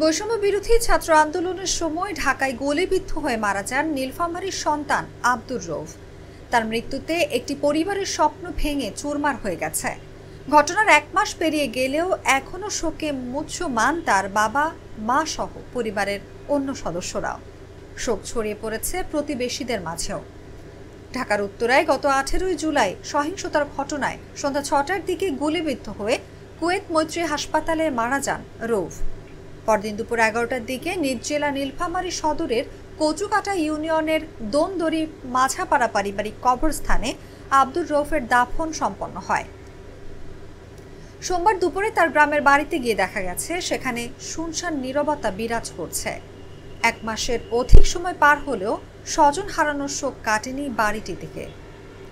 বৈষম্য বিরোধী ছাত্র আন্দোলনের সময় ঢাকায় গুলিবিদ্ধ হয়ে মারা যান নীলফামারীর সন্তান আব্দুর রউফ। তার মৃত্যুতে একটি পরিবারের স্বপ্ন ভেঙে চুরমার হয়ে গেছে। ঘটনার 1 মাস পেরিয়ে গেলেও এখনো শোকে মুহ্যমান তার বাবা, মা সহ পরিবারের অন্য সদস্যরাও। শোক ছড়িয়ে পড়েছে প্রতিবেশীদের মাঝেও। ঢাকার উত্তরায় গত 18 জুলাই সহিংসতার ঘটনায় সন্ধ্যা 6টার দিকে গুলিবিদ্ধ হয়ে কুয়েত মৈত্রী হাসপাতালে মারা যান রউফ। পরদিন দুপুর 11টার দিকে নিজ জেলা নীলফামারী সদরের কচুকাটা ইউনিয়নের দোনদড়ি মাঝাপাড়া পারিবারিক কবরস্থানে আব্দুর রউফের দাফন সম্পন্ন হয়। সোমবার দুপুরে তার গ্রামের বাড়িতে গিয়ে দেখা গেছে সেখানে শুনশান নীরবতা বিরাজ করছে। 1 মাসের অধিক সময় পার হলেও স্বজন হারানোর শোক কাটেনি বাড়িটি থেকে,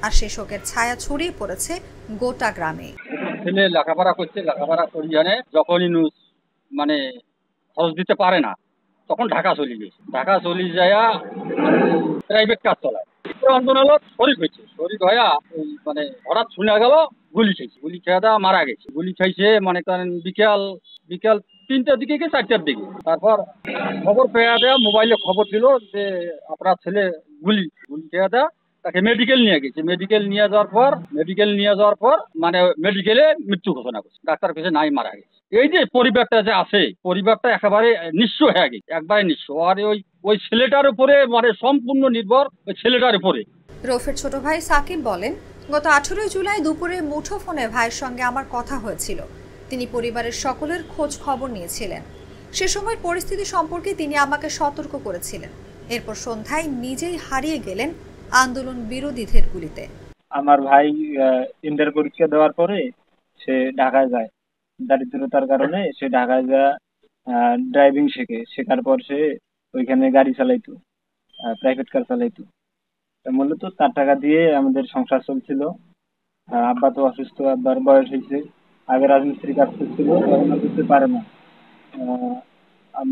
আর সে শোকের ছায়া ছড়িয়ে পড়েছে গোটা গ্রামে। ছেলে লেখাপড়া করছে, লেখাপড়া করি জানে যখনই মানে খরচ দিতে পারে না তখন ঢাকা চলে গেছে। ঢাকা চলে যায় প্রাইভেট কাজ চলায়। আন্দোলন শরিক হয়েছে, শরিক হয়ে মানে হঠাৎ শুনে গেল গুলি খাইছে, গুলি খেয়ে মারা গেছে। গুলি খাইছে মানে করেন বিকাল 3টার দিকে কি 4টার দিকে। তারপর খবর পেয়ে দেয়া মোবাইলে খবর দিল যে আপনার ছেলে গুলি খেয়ে দেয়া। তাকে মেডিকেল নিয়ে গেছে। মেডিকেল নিয়ে যাওয়ার পর মানে মেডিকেলে মৃত্যু ঘোষণা করছে। ডাক্তার কাছে নাই মারা গেছে। এই যে পরিবারটা যে আছে, পরিবারটা একেবারে নিঃস্ব হয়ে গেছে, একবারে নিঃস্ব। আর ওই ছেলেটার উপরে মানে সম্পূর্ণ নির্ভর ওই ছেলেটার উপরে। রউফের ছোট ভাই সাকিব বলেন, গত 18 জুলাই দুপুরে মুঠোফোনে ভাইয়ের সঙ্গে আমার কথা হয়েছিল। তিনি পরিবারের সকলের খোঁজ খবর নিয়েছিলেন। সে সময় পরিস্থিতি সম্পর্কে তিনি আমাকে সতর্ক করেছিলেন। এরপর সন্ধ্যায় নিজেই হারিয়ে গেলেন আন্দোলন বিরোধীদের গুলিতে। আমার ভাই ইন্টার পরীক্ষা দেওয়ার পরে সে ঢাকায় যায়। দারিদ্রতার কারণে সে ঢাকায় যায় ড্রাইভিং শেখার পর সে ওইখানে গাড়ি চালাইতো, প্রাইভেট কার চালাইতো। মূলত তার টাকা দিয়ে আমাদের সংসার চলছিল। আব্বা তো অসুস্থ, আব্বার বয়স হয়েছে, আগে রাজমিস্ত্রি কাজ করছিল, এখন আর করতে পারে না।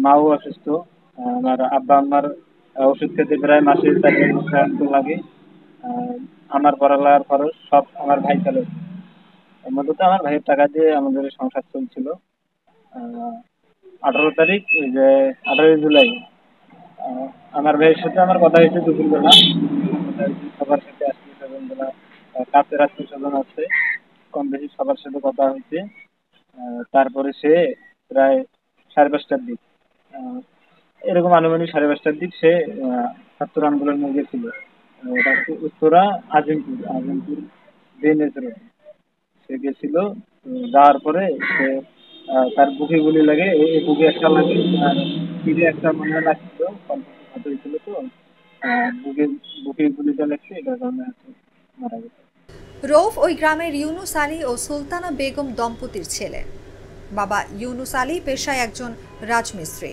মাও অসুস্থ। আমার আব্বা আম্মার ওষুধ খেতে প্রায় মাসে 4,000 টাকা লাগে। আমার পড়ালেখার খরচ সব আমার ভাই চালায়। মূলত আমার ভাইয়ের টাকা দিয়ে আমাদের সংসার চলছিল। 18 তারিখ ওই যে 18 জুলাই আমার ভাইয়ের সাথে আমার কথা হয়েছে দুপুরবেলা। সবার সাথে আত্মীয় স্বজন গুলা, কাছের আত্মীয় স্বজন আছে, কম বেশি সবার সাথে কথা হয়েছে। তারপরে সে প্রায় 5:30টার দিক, এরকম আনুমানিক 5:30টার দিক সে ছাত্র আন্দোলনে গেছিল। ওটা হচ্ছে উত্তরা আজিমপুর বেনেজ রোড। সে গেছিল। যাওয়ার পরে সে তার বুকে গুলি লাগে, এই বুকে একটা লাগে, আর পিঠে একটা মনে হয় লাগছিল, কম্পিউটার হয়েছিল তো বুকে বুকে গুলিটা লাগছে, এটার কারণে মারা গেছে। রউফ ওই গ্রামের ইউনুস আলী ও সুলতানা বেগম দম্পতির ছেলে। বাবা ইউনুস আলী পেশায় একজন রাজমিস্ত্রি।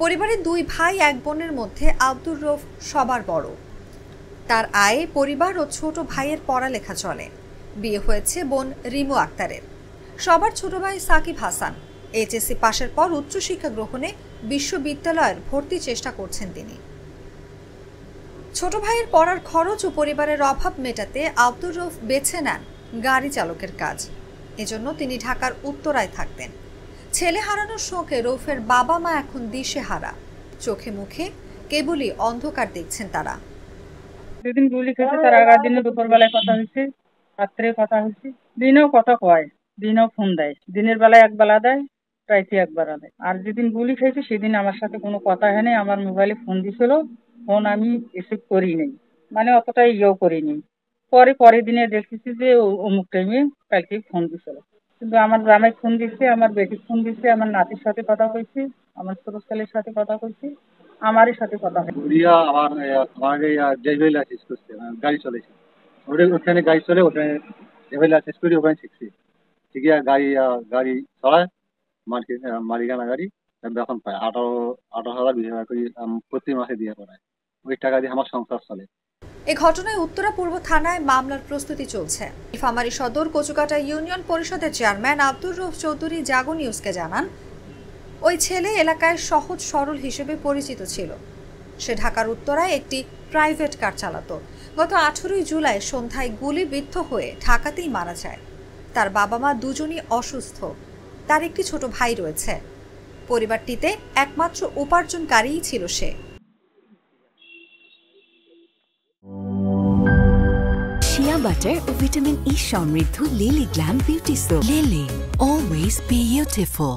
পরিবারের 2 ভাই 1 বোনের মধ্যে আব্দুর রউফ সবার বড়। তার আয়ে পরিবার ও ছোট ভাইয়ের পড়ালেখা চলে। বিয়ে হয়েছে বোন রিমু আক্তারের। সবার ছোট ভাই সাকিব হাসান এইচএসসি পাশের পর উচ্চশিক্ষা গ্রহণে বিশ্ববিদ্যালয়ের ভর্তি চেষ্টা করছেন তিনি। ছোট ভাইয়ের পড়ার খরচ ও পরিবারের অভাব মেটাতে আব্দুর রউফ বেছে নেন গাড়ি চালকের কাজ। এজন্য তিনি ঢাকার উত্তরায় থাকতেন। ছেলে হারানোর শোকে রউফের বাবা মা এখন দিশেহারা। চোখে মুখে কেবলই অন্ধকার দেখছেন তারা। যেদিন গুলি খেয়েছে তার আগের দিনে দুপুরবেলায় কথা হয়েছে, রাত্রে কথা হয়েছে, দিনেও কথা কয়, দিনেও ফোন দেয়। দিনের বেলায় একবেলা দেয়, রাইতে একবার দেয়। আর যেদিন গুলি খেয়েছে সেদিন আমার সাথে কোনো কথা হয়নি। আমার মোবাইলে ফোন দিছিল, ফোন আমি রিসিভ করি নাই, মানে অতটা ইয়েও করিনি। পরের দিনে দেখেছি যে অমুক টাইমে কালকে ফোন দিছিল। কিন্তু আমার গ্রামে ফোন দিচ্ছে, আমার বেটি ফোন দিচ্ছে, আমার নাতির সাথে কথা কইছি, আমার ছোট ছেলের সাথে কথা কইছি, আমারই সাথে কথা হয়। আমার শেষ করছে, গাড়ি চলেছে ওখানে, গাড়ি চলে ওখানে শেষ করি, ওখানে শিখছি। শিখিয়া গাড়ি চলায় মালিকানা গাড়ি। এখন পায় 18,000 20,000 করে প্রতি মাসে দিয়ে পড়ায়। ওই টাকা দিয়ে আমার সংসার চলে। এ ঘটনায় উত্তরা পূর্ব থানায় মামলার প্রস্তুতি চলছে। নীলফামারী সদর কচুকাটা ইউনিয়ন পরিষদের চেয়ারম্যান আব্দুর রউফ চৌধুরী জাগো নিউজকে জানান, ওই ছেলে এলাকায় সহজ সরল হিসেবে পরিচিত ছিল। সে ঢাকার উত্তরায় একটি প্রাইভেট কার চালাতো। গত 18 জুলাই সন্ধ্যায় গুলিবিদ্ধ হয়ে ঢাকাতেই মারা যায়। তার বাবা মা দুজনই অসুস্থ। তার একটি ছোট ভাই রয়েছে। পরিবারটিতে একমাত্র উপার্জনকারীই ছিল সে। শিয়া বাটার ও ভিটামিন ই সমৃদ্ধ lily glam beauty soap. Lily, always beautiful.